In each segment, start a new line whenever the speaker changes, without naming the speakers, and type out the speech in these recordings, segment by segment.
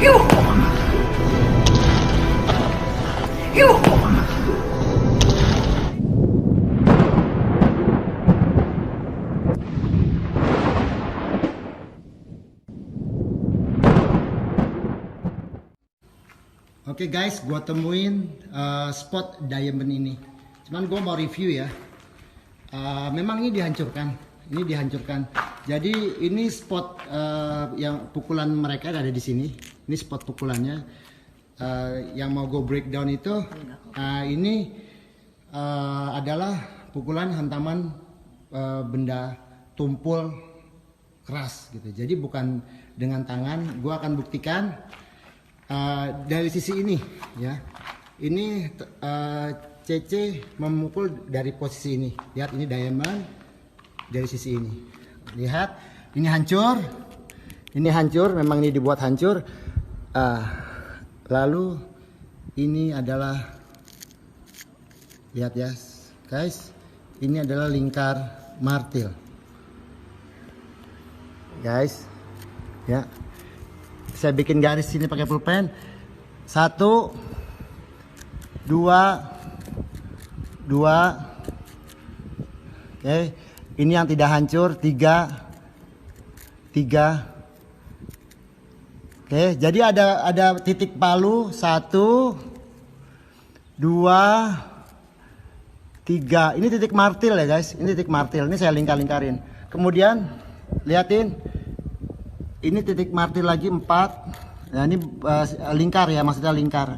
Oke guys, gua temuin spot diamond ini. Cuman gua mau review ya. Memang ini dihancurkan. Jadi ini spot yang pukulan mereka ada di sini. Ini spot pukulannya. Yang mau gue breakdown itu, ini adalah pukulan hantaman benda tumpul keras gitu. Jadi bukan dengan tangan. Gua akan buktikan. Dari sisi ini ya, ini CC memukul dari posisi ini. Lihat ini diamond dari sisi ini. Lihat ini hancur, memang ini dibuat hancur. Lalu ini adalah, lihat ya guys, ini adalah lingkar martil guys ya. Saya bikin garis sini pakai pulpen. 1 2 2. Oke, ini yang tidak hancur. 3 3. Oke, jadi ada titik palu. 1 2 3. Ini titik martil ya guys. Ini titik martil. Ini saya lingkarin. Kemudian liatin. Ini titik martil lagi 4. Nah, ini lingkar ya, maksudnya lingkar.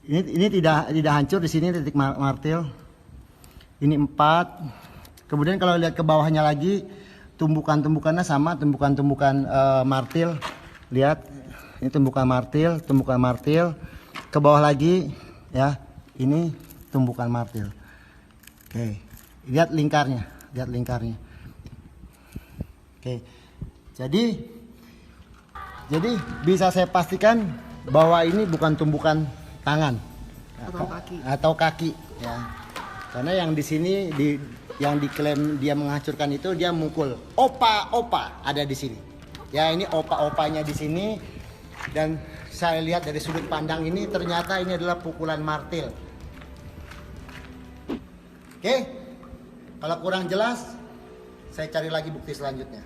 Ini tidak hancur di sini titik martil. Ini 4. Kemudian kalau lihat ke bawahnya lagi, tumbukan-tumbukannya sama, tumbukan-tumbukan martil. Lihat, ini tumbukan martil. Ke bawah lagi ya, ini tumbukan martil. Oke. Lihat lingkarnya. Oke. Jadi bisa saya pastikan bahwa ini bukan tumbukan tangan atau kaki ya. Karena yang di sini yang diklaim dia menghancurkan itu, dia mukul opa ada di sini. Ya, ini opa-opanya di sini, dan saya lihat dari sudut pandang ini ternyata ini adalah pukulan martil. Oke. Kalau kurang jelas, saya cari lagi bukti selanjutnya.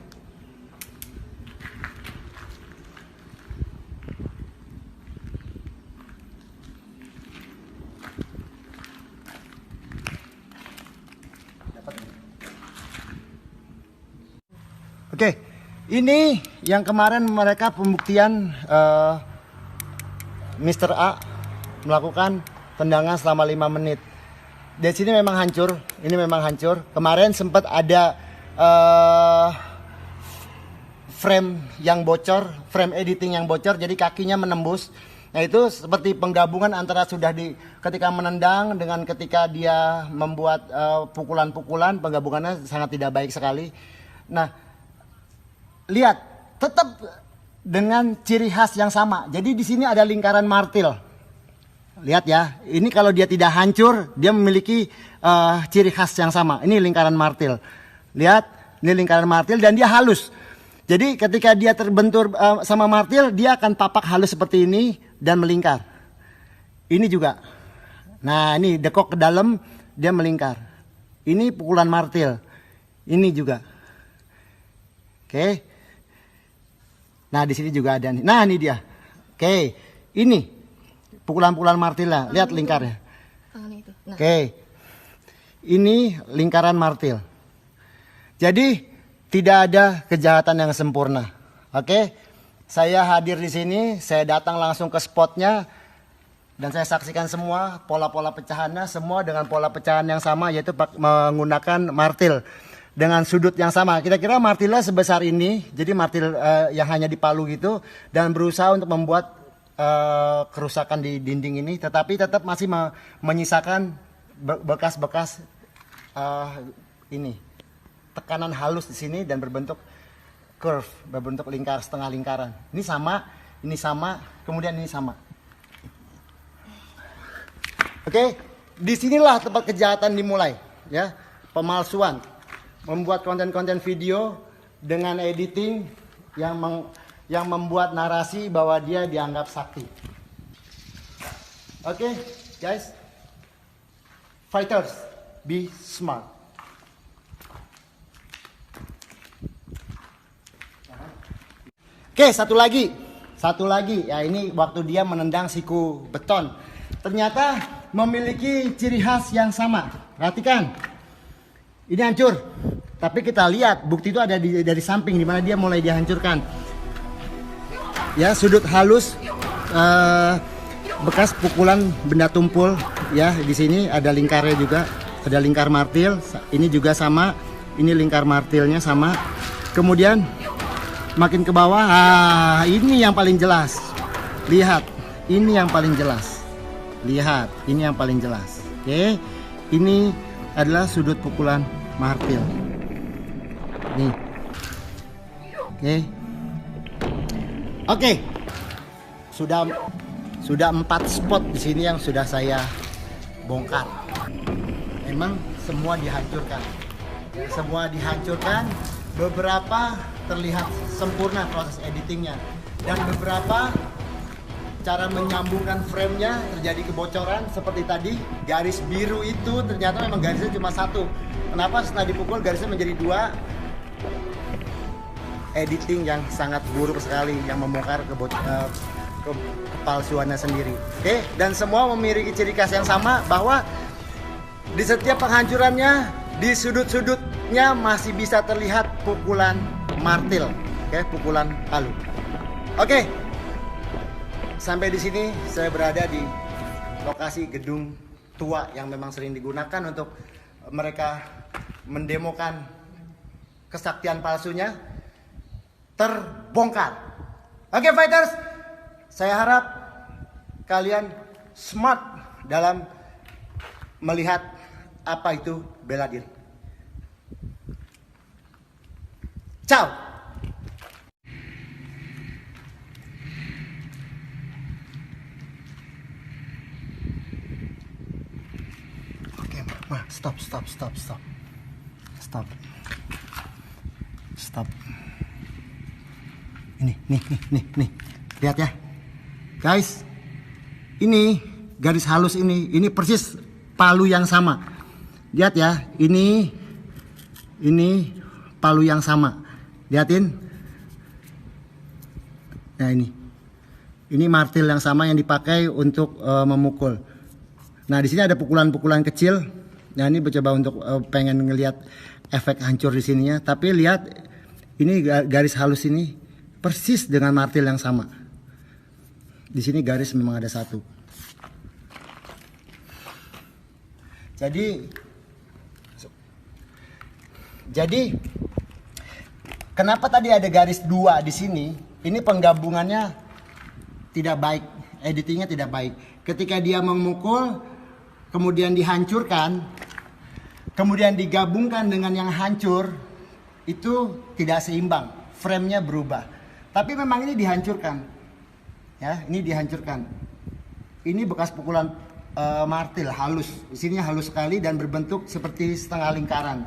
Oke, ini yang kemarin mereka pembuktian Mr. A melakukan tendangan selama 5 menit. Di sini memang hancur, ini memang hancur. Kemarin sempat ada frame yang bocor, frame editing yang bocor, jadi kakinya menembus. Nah, itu seperti penggabungan antara ketika menendang dengan ketika dia membuat pukulan-pukulan, penggabungannya sangat tidak baik sekali. Nah, lihat, tetap dengan ciri khas yang sama. Jadi di sini ada lingkaran martil. Lihat ya, ini kalau dia tidak hancur, dia memiliki ciri khas yang sama. Ini lingkaran martil. Lihat, ini lingkaran martil dan dia halus. Jadi ketika dia terbentur sama martil, dia akan tapak halus seperti ini dan melingkar. Ini juga. Nah, ini dekok ke dalam, dia melingkar. Ini pukulan martil. Ini juga. Oke. Nah, di sini juga ada nih. Nah, ini dia. Oke. Ini pukulan-pukulan martil lah. Lihat lingkarnya. Nah. Oke. Ini lingkaran martil. Jadi tidak ada kejahatan yang sempurna. Oke. Saya hadir di sini, saya datang langsung ke spotnya dan saya saksikan semua pola-pola pecahannya, semua dengan pola pecahan yang sama, yaitu menggunakan martil. Dengan sudut yang sama, kira-kira martilnya sebesar ini, jadi martil yang hanya di palu gitu, dan berusaha untuk membuat kerusakan di dinding ini, tetapi tetap masih menyisakan bekas-bekas ini tekanan halus di sini dan berbentuk curve, berbentuk lingkar, setengah lingkaran. Ini sama, kemudian ini sama. Oke, disinilah tempat kejahatan dimulai, ya, pemalsuan. Membuat konten-konten video dengan editing yang membuat narasi bahwa dia dianggap sakti. Oke, guys. Fighters, be smart. Oke, satu lagi. Ya, ini waktu dia menendang siku beton. Ternyata memiliki ciri khas yang sama. Perhatikan. Ini hancur. Tapi kita lihat bukti itu ada dari samping di mana dia mulai dihancurkan. Ya, sudut halus, bekas pukulan benda tumpul. Ya, di sini ada lingkarnya juga, ada lingkar martil. Ini juga sama. Ini lingkar martilnya sama. Kemudian makin ke bawah, ini yang paling jelas. Lihat, ini yang paling jelas. Lihat, ini yang paling jelas. Oke, ini adalah sudut pukulan martil. Nih. Oke. Sudah 4 spot di sini yang sudah saya bongkar. Memang semua dihancurkan. Semua dihancurkan. Beberapa terlihat sempurna proses editingnya, dan beberapa cara menyambungkan framenya terjadi kebocoran seperti tadi. Garis biru itu ternyata memang garisnya cuma satu. Kenapa setelah dipukul garisnya menjadi 2? Editing yang sangat buruk sekali yang membongkar kepalsuannya sendiri. Oke, dan semua memiliki ciri khas yang sama, bahwa di setiap penghancurannya, di sudut-sudutnya masih bisa terlihat pukulan martil, pukulan palu. Oke, sampai di sini saya berada di lokasi gedung tua yang memang sering digunakan untuk mereka mendemokan kesaktian palsunya, terbongkar. Oke, fighters, saya harap kalian smart dalam melihat apa itu bela diri. Ciao. Oke, stop. Ini. Lihat ya. Guys. Ini garis halus ini persis palu yang sama. Lihat ya, ini palu yang sama. Lihatin. Nah, ini martil yang sama yang dipakai untuk memukul. Nah, di sini ada pukulan-pukulan kecil. Nah, ini coba untuk pengen ngelihat efek hancur di sininya. Tapi lihat, ini garis halus ini persis dengan martil yang sama. Di sini garis memang ada satu. Jadi kenapa tadi ada garis 2 di sini? Ini penggabungannya tidak baik, editingnya tidak baik. Ketika dia memukul, kemudian dihancurkan, kemudian digabungkan dengan yang hancur, itu tidak seimbang, framenya berubah. Tapi memang ini dihancurkan, ya, ini dihancurkan. Ini bekas pukulan martil halus, di sini halus sekali dan berbentuk seperti setengah lingkaran.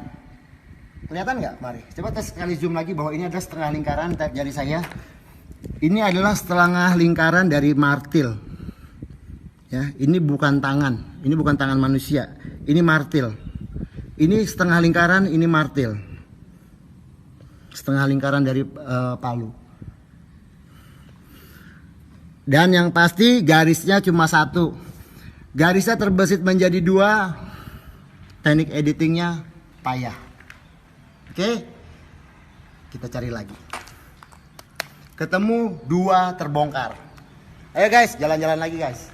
Kelihatan nggak? Mari, coba tes sekali zoom lagi bahwa ini adalah setengah lingkaran jari saya. Ini adalah setengah lingkaran dari martil. Ya, ini bukan tangan, ini bukan tangan manusia, ini martil. Ini setengah lingkaran, ini martil. Setengah lingkaran dari palu. Dan yang pasti garisnya cuma satu. Garisnya terbesit menjadi 2. Teknik editingnya payah. Oke, kita cari lagi. Ketemu 2 terbongkar. Ayo guys, jalan-jalan lagi guys.